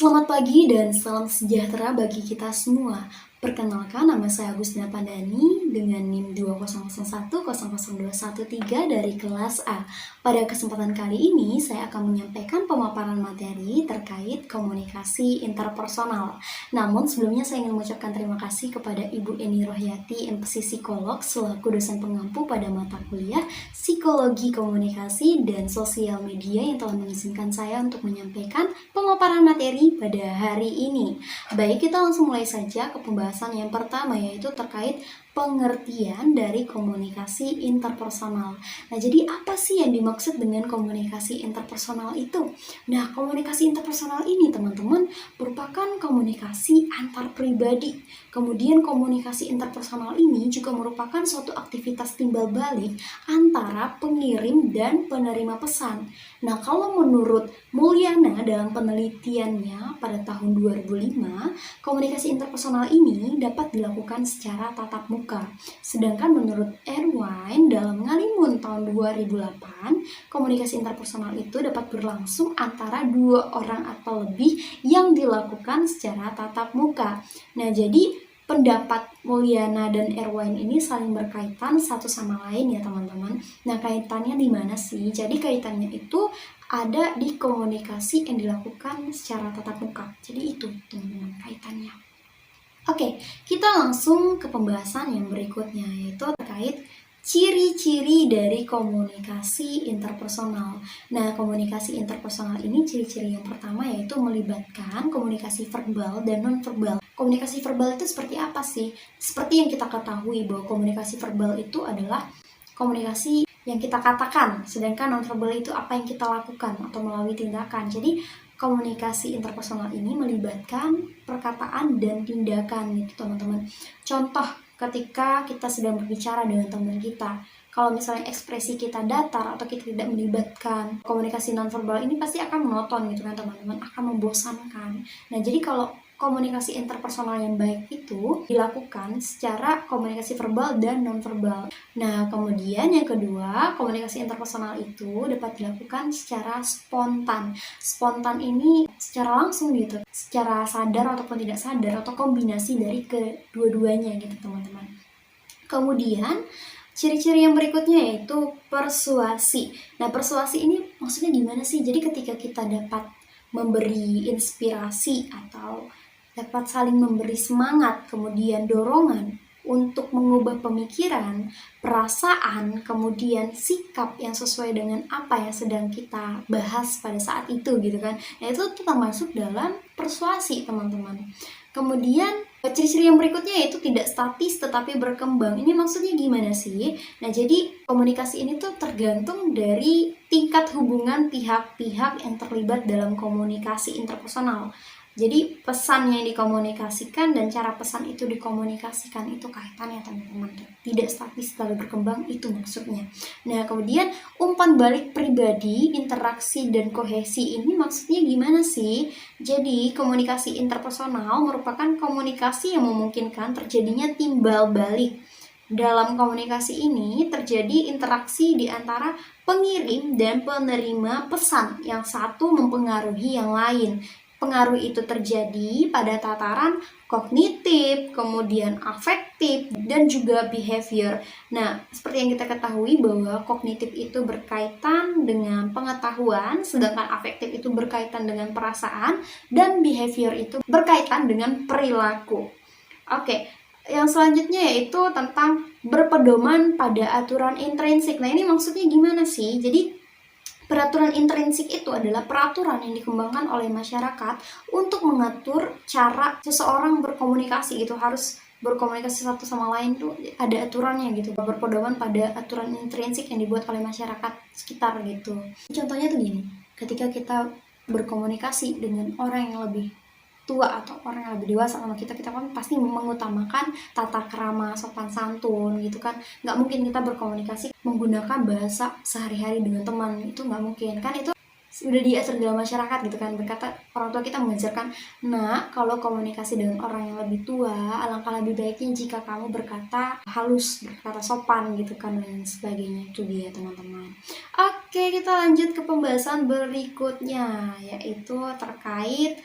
Selamat pagi dan salam sejahtera bagi kita semua. Perkenalkan, nama saya Agustina Pandani dengan NIM 200100213 dari kelas A. Pada kesempatan kali ini, saya akan menyampaikan pemaparan materi terkait komunikasi interpersonal. Namun, sebelumnya saya ingin mengucapkan terima kasih kepada Ibu Eni Rohyati, MPC Psikolog, selaku dosen pengampu pada mata kuliah Psikologi Komunikasi dan Sosial Media yang telah mengizinkan saya untuk menyampaikan pemaparan materi pada hari ini. Baik, kita langsung mulai saja ke pembahasan yang pertama, yaitu terkait pengertian dari komunikasi interpersonal. Nah, jadi apa sih yang dimaksud dengan komunikasi interpersonal itu? Nah, komunikasi interpersonal ini, teman-teman, merupakan komunikasi antar pribadi. Kemudian komunikasi interpersonal ini juga merupakan suatu aktivitas timbal balik antara pengirim dan penerima pesan. Nah, kalau menurut Mulyana dalam penelitiannya pada tahun 2005, komunikasi interpersonal ini dapat dilakukan secara tatap muka. Sedangkan menurut Erwin dalam Ngalimun tahun 2008, komunikasi interpersonal itu dapat berlangsung antara dua orang atau lebih yang dilakukan secara tatap muka. Nah, jadi pendapat Mulyana dan Erwin ini saling berkaitan satu sama lain ya teman-teman. Nah, kaitannya di mana sih? Jadi kaitannya itu ada di komunikasi yang dilakukan secara tatap muka. Jadi itu teman-teman kaitannya. Oke, kita langsung ke pembahasan yang berikutnya, yaitu terkait ciri-ciri dari komunikasi interpersonal. Nah, komunikasi interpersonal ini ciri-ciri yang pertama yaitu melibatkan komunikasi verbal dan non-verbal. Komunikasi verbal itu seperti apa sih? Seperti yang kita ketahui bahwa komunikasi verbal itu adalah komunikasi yang kita katakan, sedangkan non-verbal itu apa yang kita lakukan atau melalui tindakan. Jadi, komunikasi interpersonal ini melibatkan perkataan dan tindakan gitu teman-teman. Contoh ketika kita sedang berbicara dengan teman kita, kalau misalnya ekspresi kita datar atau kita tidak melibatkan komunikasi nonverbal ini pasti akan monoton gitu kan teman-teman, akan membosankan. Nah, jadi kalau komunikasi interpersonal yang baik itu dilakukan secara komunikasi verbal dan nonverbal. Nah, kemudian yang kedua, komunikasi interpersonal itu dapat dilakukan secara spontan. Spontan ini secara langsung gitu, secara sadar ataupun tidak sadar atau kombinasi dari kedua-duanya gitu teman-teman. Kemudian ciri-ciri yang berikutnya yaitu persuasi. Nah, persuasi ini maksudnya gimana sih? Jadi ketika kita dapat memberi inspirasi atau dapat saling memberi semangat, kemudian dorongan untuk mengubah pemikiran, perasaan, kemudian sikap yang sesuai dengan apa yang sedang kita bahas pada saat itu gitu kan. Nah, itu termasuk dalam persuasi teman-teman. Kemudian ciri-ciri yang berikutnya yaitu tidak statis tetapi berkembang. Ini maksudnya gimana sih? Nah, jadi komunikasi ini tuh tergantung dari tingkat hubungan pihak-pihak yang terlibat dalam komunikasi interpersonal. Jadi pesan yang dikomunikasikan dan cara pesan itu dikomunikasikan itu kaitannya teman-teman. Tidak statis lalu berkembang itu maksudnya. Nah, kemudian umpan balik pribadi, interaksi dan kohesi ini maksudnya gimana sih? Jadi komunikasi interpersonal merupakan komunikasi yang memungkinkan terjadinya timbal balik. Dalam komunikasi ini terjadi interaksi di antara pengirim dan penerima pesan, yang satu mempengaruhi yang lain. Pengaruh itu terjadi pada tataran kognitif, kemudian afektif, dan juga behavior. Nah, seperti yang kita ketahui bahwa kognitif itu berkaitan dengan pengetahuan, sedangkan afektif itu berkaitan dengan perasaan, dan behavior itu berkaitan dengan perilaku. Oke, yang selanjutnya yaitu tentang berpedoman pada aturan intrinsik. Nah, ini maksudnya gimana sih? Jadi peraturan intrinsik itu adalah peraturan yang dikembangkan oleh masyarakat untuk mengatur cara seseorang berkomunikasi gitu, harus berkomunikasi satu sama lain tuh ada aturannya gitu, berpedoman pada aturan intrinsik yang dibuat oleh masyarakat sekitar gitu. Contohnya tuh gini, ketika kita berkomunikasi dengan orang yang lebih tua atau orang yang lebih dewasa sama kita kan pasti mengutamakan tata krama, sopan santun gitu kan. Nggak mungkin kita berkomunikasi menggunakan bahasa sehari-hari dengan teman, itu nggak mungkin kan. Itu sudah diatur dalam masyarakat gitu kan. Berkata orang tua kita mengajarkan, nah kalau komunikasi dengan orang yang lebih tua, alangkah lebih baiknya jika kamu berkata halus, berkata sopan gitu kan, dan sebagainya. Itu dia teman-teman. Oke, kita lanjut ke pembahasan berikutnya, yaitu terkait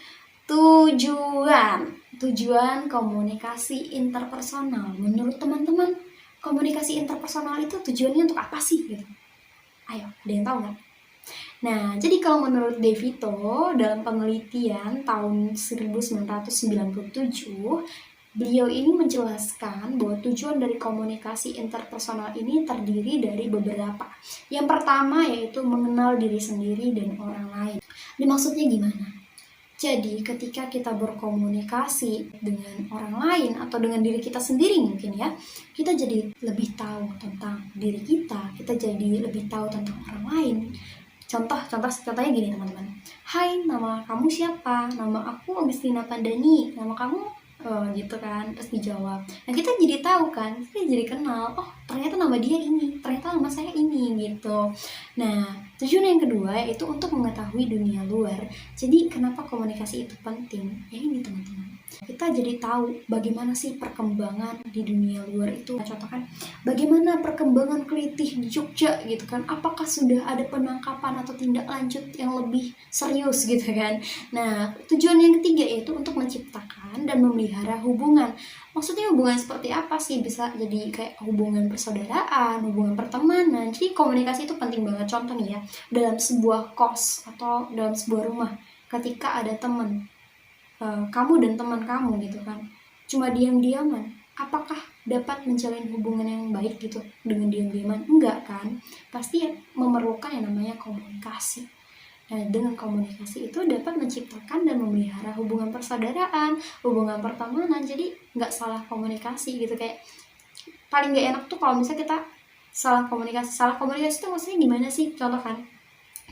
Tujuan komunikasi interpersonal. Menurut teman-teman, komunikasi interpersonal itu tujuannya untuk apa sih gitu? Ayo, ada yang tahu nggak? Nah, jadi kalau menurut DeVito dalam penelitian tahun 1997, beliau ini menjelaskan bahwa tujuan dari komunikasi interpersonal ini terdiri dari beberapa. Yang pertama yaitu mengenal diri sendiri dan orang lain. Ini maksudnya gimana? Jadi ketika kita berkomunikasi dengan orang lain atau dengan diri kita sendiri mungkin ya, kita jadi lebih tahu tentang diri kita jadi lebih tahu tentang orang lain. Contohnya gini teman-teman. Hai, nama kamu siapa? Nama aku Agustina Pandani. Nama kamu gitu kan, terus dijawab. Nah kita jadi tahu kan, kita jadi kenal. Oh ternyata nama dia ini, ternyata nama saya ini gitu. Nah tujuan yang kedua yaitu untuk mengetahui dunia luar. Jadi kenapa komunikasi itu penting? Ya ini teman-teman, kita jadi tahu bagaimana sih perkembangan di dunia luar itu. Contoh kan, bagaimana perkembangan kelitih di Jogja gitu kan, apakah sudah ada penangkapan atau tindak lanjut yang lebih serius gitu kan. Nah tujuan yang ketiga yaitu untuk menciptakan dan memelihara hubungan. Maksudnya hubungan seperti apa sih? Bisa jadi kayak hubungan persaudaraan, hubungan pertemanan. Jadi komunikasi itu penting banget. Contoh nih ya, dalam sebuah kos atau dalam sebuah rumah, ketika ada teman, kamu dan teman kamu gitu kan, cuma diam-diaman, apakah dapat menjalin hubungan yang baik gitu dengan diam-diaman? Enggak kan? Pasti memerlukan yang namanya komunikasi. Nah, dengan komunikasi itu dapat menciptakan dan memelihara hubungan persaudaraan, hubungan pertemanan. Jadi nggak salah komunikasi gitu. Kayak paling nggak enak tuh kalau misalnya kita salah komunikasi. Salah komunikasi itu maksudnya gimana sih? Contoh kan,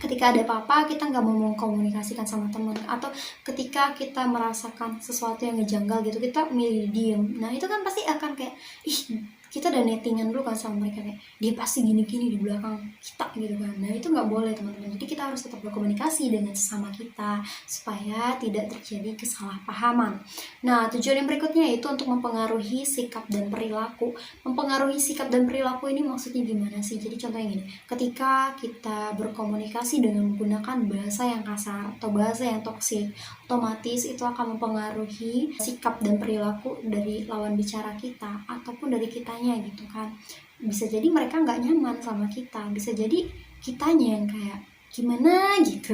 ketika ada apa-apa kita nggak mau mengkomunikasikan sama teman, atau ketika kita merasakan sesuatu yang ngejanggal gitu kita milih diem. Nah itu kan pasti akan kayak kita udah nettingan dulu kan sama mereka, kayak dia pasti gini-gini di belakang kita gitu kan. Nah itu nggak boleh teman-teman. Jadi kita harus tetap berkomunikasi dengan sesama kita supaya tidak terjadi kesalahpahaman. Nah tujuan yang berikutnya yaitu untuk mempengaruhi sikap dan perilaku. Mempengaruhi sikap dan perilaku ini maksudnya gimana sih? Jadi contohnya gini, ketika kita berkomunikasi dengan menggunakan bahasa yang kasar atau bahasa yang toksik, otomatis itu akan mempengaruhi sikap dan perilaku dari lawan bicara kita ataupun dari kitanya gitu kan. Bisa jadi mereka nggak nyaman sama kita, bisa jadi kitanya yang kayak gimana gitu.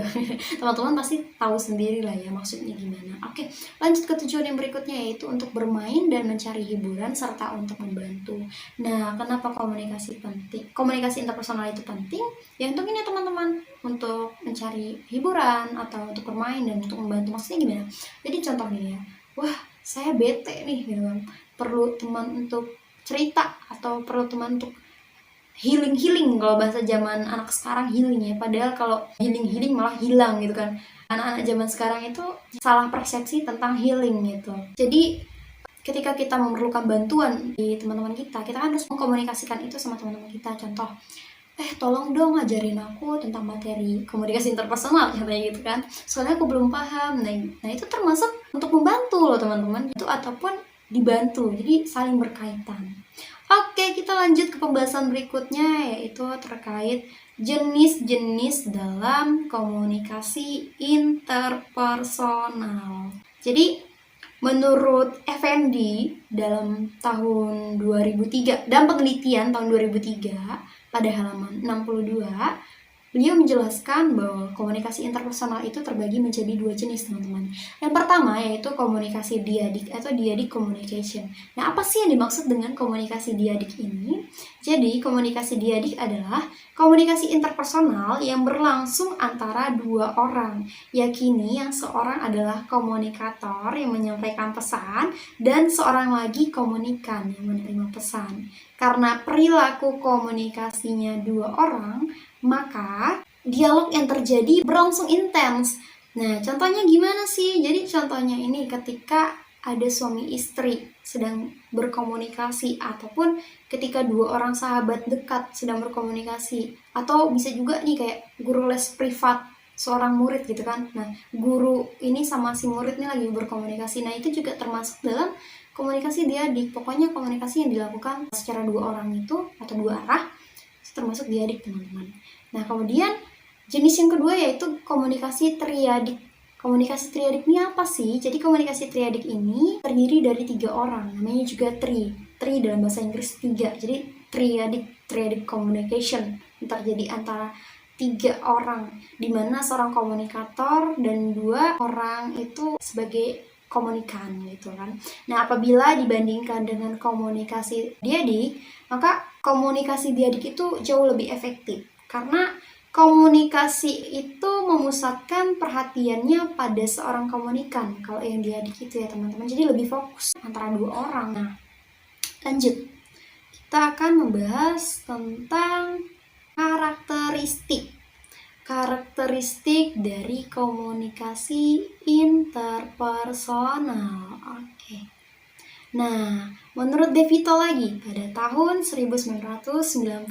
Teman-teman pasti tahu sendiri lah ya maksudnya gimana. Oke, lanjut ke tujuan yang berikutnya yaitu untuk bermain dan mencari hiburan serta untuk membantu. Nah, kenapa komunikasi penting? Komunikasi interpersonal itu penting? Ya untuk ini teman-teman, untuk mencari hiburan atau untuk bermain dan untuk membantu. Maksudnya gimana? Jadi contoh gini ya, wah saya bete nih gitu kan, perlu teman untuk cerita atau perlu teman untuk healing. Kalau bahasa zaman anak sekarang healing ya, padahal kalau healing malah hilang gitu kan. Anak-anak zaman sekarang itu salah persepsi tentang healing gitu. Jadi ketika kita memerlukan bantuan di teman-teman kita kan harus mengkomunikasikan itu sama teman-teman kita. Contoh, tolong dong ajarin aku tentang materi komunikasi interpersonal katanya gitu kan, soalnya aku belum paham. Nah itu termasuk untuk membantu loh teman-teman itu, ataupun dibantu, jadi saling berkaitan. Oke, kita lanjut ke pembahasan berikutnya yaitu terkait jenis-jenis dalam komunikasi interpersonal. Jadi menurut Effendi dalam tahun 2003, dalam penelitian tahun 2003 pada halaman 62, beliau menjelaskan bahwa komunikasi interpersonal itu terbagi menjadi dua jenis teman-teman. Yang pertama yaitu komunikasi diadik atau diadik communication. Nah apa sih yang dimaksud dengan komunikasi diadik ini? Jadi komunikasi diadik adalah komunikasi interpersonal yang berlangsung antara dua orang. Yakini yang seorang adalah komunikator yang menyampaikan pesan dan seorang lagi komunikan yang menerima pesan. Karena perilaku komunikasinya dua orang, maka dialog yang terjadi berlangsung intens. Nah, contohnya gimana sih? Jadi contohnya ini ketika ada suami istri sedang berkomunikasi, ataupun ketika dua orang sahabat dekat sedang berkomunikasi, atau bisa juga nih kayak guru les privat seorang murid gitu kan. Nah, guru ini sama si murid ini lagi berkomunikasi. Nah, itu juga termasuk dalam komunikasi diadik. Pokoknya komunikasi yang dilakukan secara dua orang itu atau dua arah termasuk diadik teman-teman. Nah kemudian jenis yang kedua yaitu komunikasi triadik. Komunikasi triadik ini apa sih? Jadi komunikasi triadik ini terdiri dari 3 orang, namanya juga tri. Tri dalam bahasa Inggris 3, jadi triadic communication terjadi antara 3 orang, di mana seorang komunikator dan 2 orang itu sebagai komunikan gitu kan. Nah, apabila dibandingkan dengan komunikasi diadik, maka komunikasi diadik itu jauh lebih efektif karena komunikasi itu memusatkan perhatiannya pada seorang komunikan. Kalau yang diadik itu ya teman-teman, jadi lebih fokus antara 2 orang. Nah, lanjut. Kita akan membahas tentang karakteristik dari komunikasi interpersonal. Oke. Nah, menurut De Vito lagi pada tahun 1997.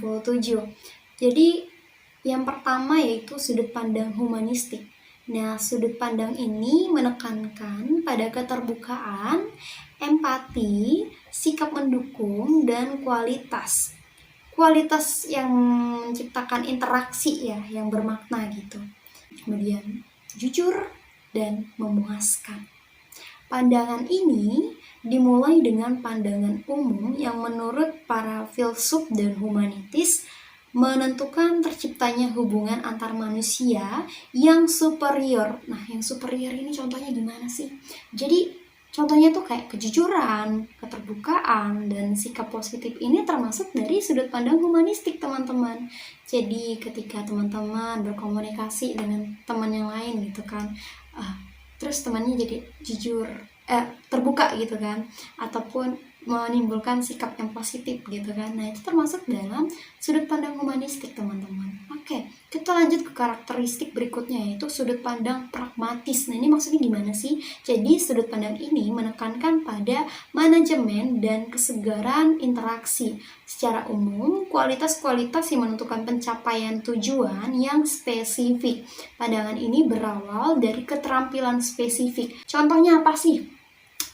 Jadi yang pertama yaitu sudut pandang humanistik. Nah, sudut pandang ini menekankan pada keterbukaan, empati, sikap mendukung, dan kualitas. Kualitas yang menciptakan interaksi ya, yang bermakna gitu. Kemudian jujur dan memuaskan. Pandangan ini dimulai dengan pandangan umum yang menurut para filsuf dan humanitis menentukan terciptanya hubungan antar manusia yang superior. Nah, yang superior ini contohnya gimana sih? Jadi, contohnya tuh kayak kejujuran, keterbukaan, dan sikap positif ini termasuk dari sudut pandang humanistik, teman-teman. Jadi, ketika teman-teman berkomunikasi dengan teman yang lain gitu kan, terus temannya jadi jujur, terbuka gitu kan, ataupun menimbulkan sikap yang positif gitu kan. Nah, itu termasuk dalam sudut pandang humanistik, teman-teman. Oke, kita lanjut ke karakteristik berikutnya, yaitu sudut pandang pragmatis. Nah, ini maksudnya gimana sih? Jadi, sudut pandang ini menekankan pada manajemen dan kesegaran interaksi. Secara umum, kualitas-kualitas yang menentukan pencapaian tujuan yang spesifik. Pandangan ini berawal dari keterampilan spesifik. Contohnya apa sih?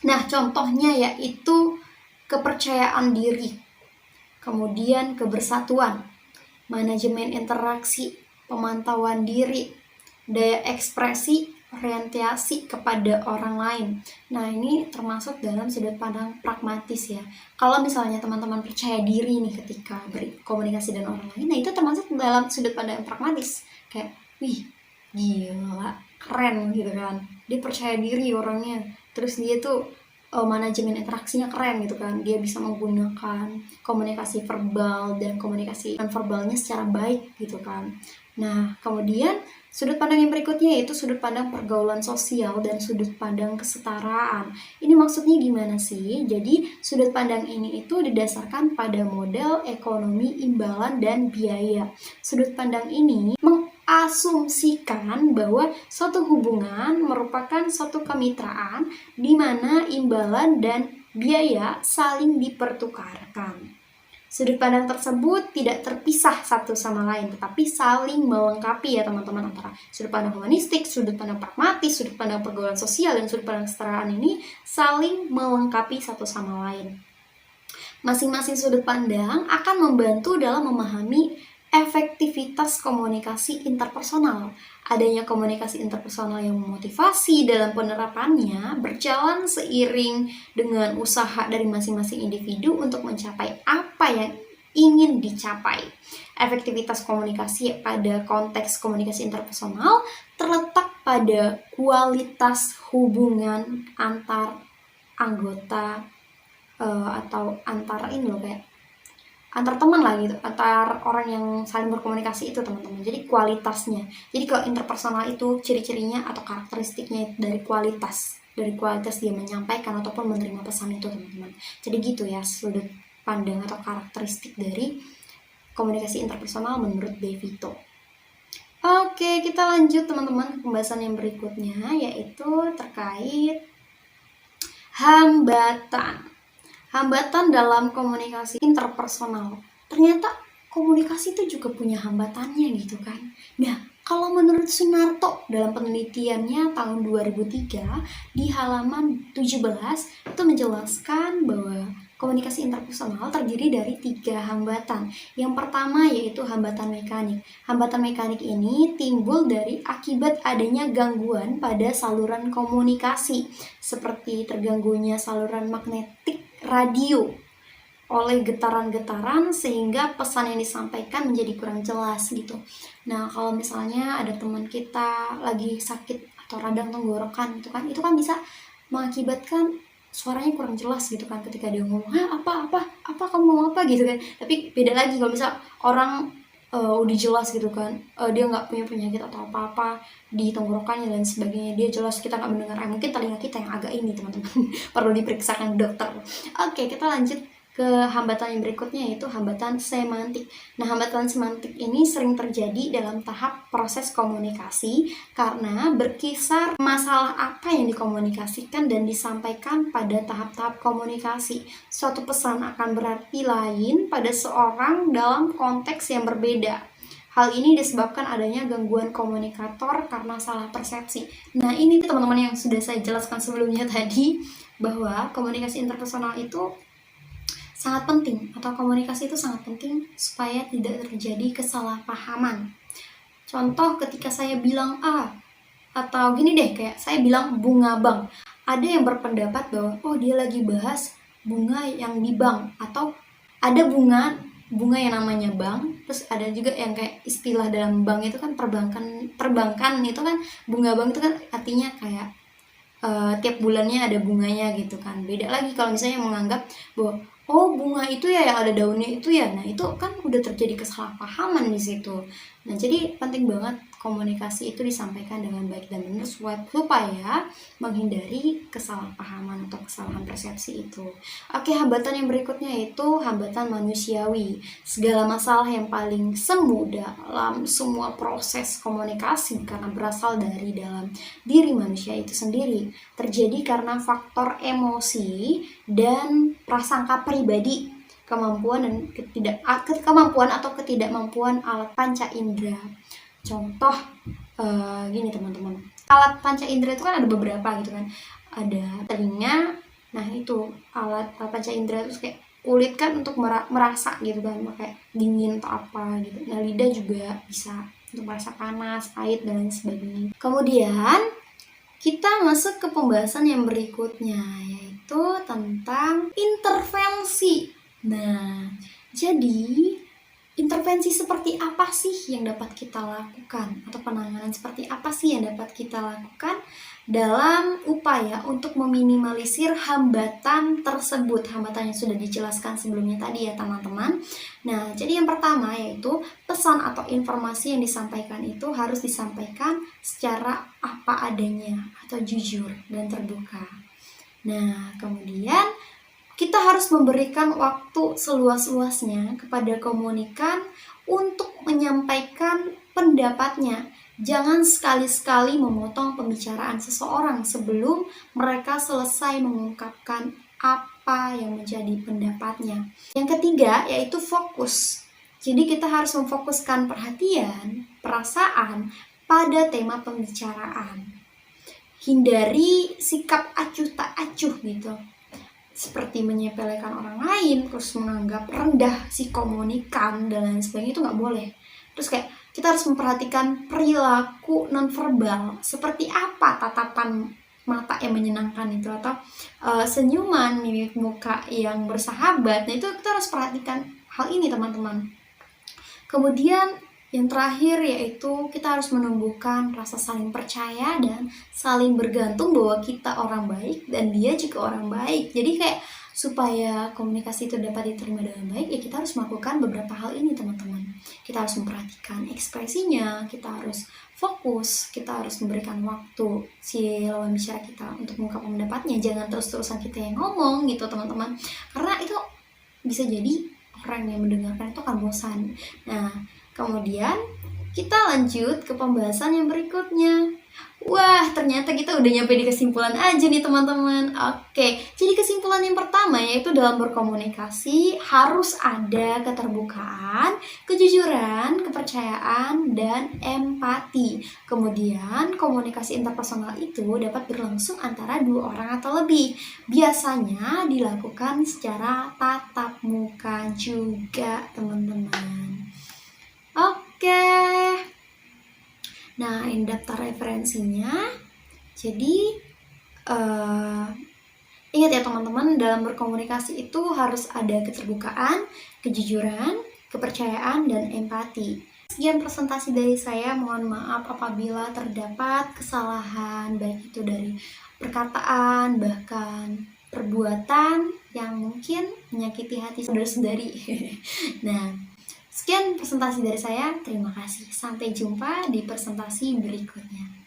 Nah, contohnya yaitu kepercayaan diri, kemudian kebersatuan, manajemen interaksi, pemantauan diri, daya ekspresi, orientasi kepada orang lain. Nah, ini termasuk dalam sudut pandang pragmatis ya. Kalau misalnya teman-teman percaya diri nih ketika berkomunikasi dengan orang lain, nah itu termasuk dalam sudut pandang pragmatis. Kayak, wih, gila, keren gitu kan. Dia percaya diri orangnya. Terus dia tuh manajemen interaksinya keren gitu kan. Dia bisa menggunakan komunikasi verbal dan komunikasi non-verbalnya secara baik gitu kan. Nah, kemudian sudut pandang yang berikutnya yaitu sudut pandang pergaulan sosial dan sudut pandang kesetaraan. Ini maksudnya gimana sih? Jadi, sudut pandang ini itu didasarkan pada model ekonomi imbalan dan biaya. Sudut pandang ini asumsikan bahwa suatu hubungan merupakan suatu kemitraan di mana imbalan dan biaya saling dipertukarkan. Sudut pandang tersebut tidak terpisah satu sama lain, tetapi saling melengkapi ya teman-teman, antara sudut pandang humanistik, sudut pandang pragmatis, sudut pandang pergaulan sosial, dan sudut pandang kesetaraan ini saling melengkapi satu sama lain. Masing-masing sudut pandang akan membantu dalam memahami efektivitas komunikasi interpersonal. Adanya komunikasi interpersonal yang memotivasi dalam penerapannya berjalan seiring dengan usaha dari masing-masing individu untuk mencapai apa yang ingin dicapai. Efektivitas komunikasi pada konteks komunikasi interpersonal terletak pada kualitas hubungan antar anggota atau antar ini loh, kayak antar teman lah gitu, antar orang yang saling berkomunikasi itu teman-teman. Jadi kualitasnya. Jadi kalau interpersonal itu ciri-cirinya atau karakteristiknya dari kualitas dia menyampaikan ataupun menerima pesan itu teman-teman. Jadi gitu ya sudut pandang atau karakteristik dari komunikasi interpersonal menurut De Vito. Oke, kita lanjut teman-teman ke pembahasan yang berikutnya, yaitu terkait hambatan dalam komunikasi interpersonal. Ternyata komunikasi itu juga punya hambatannya gitu kan. Nah, kalau menurut Sunarto dalam penelitiannya tahun 2003 di halaman 17 itu menjelaskan bahwa Komunikasi interpersonal terdiri dari 3 hambatan. Yang pertama yaitu hambatan mekanik. Hambatan mekanik ini timbul dari akibat adanya gangguan pada saluran komunikasi, seperti terganggunya saluran magnetik radio oleh getaran-getaran sehingga pesan yang disampaikan menjadi kurang jelas gitu. Nah, kalau misalnya ada teman kita lagi sakit atau radang tenggorokan itu kan bisa mengakibatkan suaranya kurang jelas gitu kan ketika dia ngomong, apa kamu mau apa gitu kan. Tapi beda lagi kalau misal orang udah jelas gitu kan, dia nggak punya penyakit atau apa-apa di tenggorokannya dan sebagainya, dia jelas kita nggak mendengar, mungkin telinga kita yang agak ini teman-teman perlu diperiksakan dokter. Oke, kita lanjut ke hambatan yang berikutnya, yaitu hambatan semantik. Nah, hambatan semantik ini sering terjadi dalam tahap proses komunikasi karena berkisar masalah apa yang dikomunikasikan dan disampaikan pada tahap-tahap komunikasi. Suatu pesan akan berarti lain pada seorang dalam konteks yang berbeda. Hal ini disebabkan adanya gangguan komunikator karena salah persepsi. Nah, ini teman-teman yang sudah saya jelaskan sebelumnya tadi, bahwa komunikasi interpersonal itu sangat penting, atau komunikasi itu sangat penting supaya tidak terjadi kesalahpahaman. Contoh ketika saya bilang A, atau gini deh, kayak saya bilang bunga bank. Ada yang berpendapat bahwa oh dia lagi bahas bunga yang di bank, atau ada bunga yang namanya bank, terus ada juga yang kayak istilah dalam bank itu kan perbankan itu kan, bunga bank itu kan artinya kayak tiap bulannya ada bunganya gitu kan. Beda lagi kalau misalnya menganggap bahwa oh bunga itu ya yang ada daunnya itu ya, nah itu kan udah terjadi kesalahpahaman di situ. Nah, jadi penting banget komunikasi itu disampaikan dengan baik dan benar supaya menghindari kesalahpahaman atau kesalahan persepsi itu. Oke, hambatan yang berikutnya yaitu hambatan manusiawi. Segala masalah yang paling semu dalam semua proses komunikasi karena berasal dari dalam diri manusia itu sendiri, terjadi karena faktor emosi dan prasangka pribadi, kemampuan atau ketidakmampuan alat panca indera. Contoh gini teman-teman, alat panca indera itu kan ada beberapa gitu kan. Ada telinga, nah itu alat panca indera itu kayak kulit kan untuk merasa gitu kan, kayak dingin atau apa gitu. Nah, lidah juga bisa untuk merasa panas, pahit dan sebagainya. Kemudian kita masuk ke pembahasan yang berikutnya, yaitu tentang intervensi. Nah, jadi intervensi seperti apa sih yang dapat kita lakukan, atau penanganan seperti apa sih yang dapat kita lakukan dalam upaya untuk meminimalisir hambatan tersebut. Hambatan yang sudah dijelaskan sebelumnya tadi ya teman-teman. Nah, jadi yang pertama yaitu pesan atau informasi yang disampaikan itu harus disampaikan secara apa adanya atau jujur dan terbuka. Nah, kemudian kita harus memberikan waktu seluas-luasnya kepada komunikan untuk menyampaikan pendapatnya. Jangan sekali-sekali memotong pembicaraan seseorang sebelum mereka selesai mengungkapkan apa yang menjadi pendapatnya. Yang ketiga yaitu fokus. Jadi kita harus memfokuskan perhatian, perasaan pada tema pembicaraan. Hindari sikap acuh tak acuh gitu, seperti menyepelekan orang lain, terus menganggap rendah si komunikan dan lain sebagainya, itu nggak boleh. Terus kayak kita harus memperhatikan perilaku nonverbal, seperti apa tatapan mata yang menyenangkan itu, atau senyuman, mimik muka yang bersahabat. Nah, itu kita harus perhatikan hal ini teman-teman. Kemudian yang terakhir yaitu kita harus menumbuhkan rasa saling percaya dan saling bergantung bahwa kita orang baik dan dia juga orang baik. Jadi kayak supaya komunikasi itu dapat diterima dengan baik, ya kita harus melakukan beberapa hal ini teman-teman. Kita harus memperhatikan ekspresinya, kita harus fokus, kita harus memberikan waktu si lawan bicara kita untuk mengungkapkan pendapatnya. Jangan terus-terusan kita yang ngomong gitu teman-teman, karena itu bisa jadi orang yang mendengarkan itu akan bosan. Nah, kemudian kita lanjut ke pembahasan yang berikutnya, Wah, ternyata kita udah nyampe di kesimpulan aja nih teman-teman. Oke, jadi kesimpulan yang pertama yaitu dalam berkomunikasi harus ada keterbukaan, kejujuran, kepercayaan, dan empati. Kemudian, komunikasi interpersonal itu dapat berlangsung antara dua orang atau lebih. Biasanya dilakukan secara tatap muka juga, teman-teman. Oke. Nah, ini daftar referensinya. Jadi, ingat ya teman-teman, dalam berkomunikasi itu harus ada keterbukaan, kejujuran, kepercayaan, dan empati. Sekian presentasi dari saya, mohon maaf apabila terdapat kesalahan, baik itu dari perkataan, bahkan perbuatan yang mungkin menyakiti hati saudara-saudari. Nah, sekian presentasi dari saya, terima kasih. Sampai jumpa di presentasi berikutnya.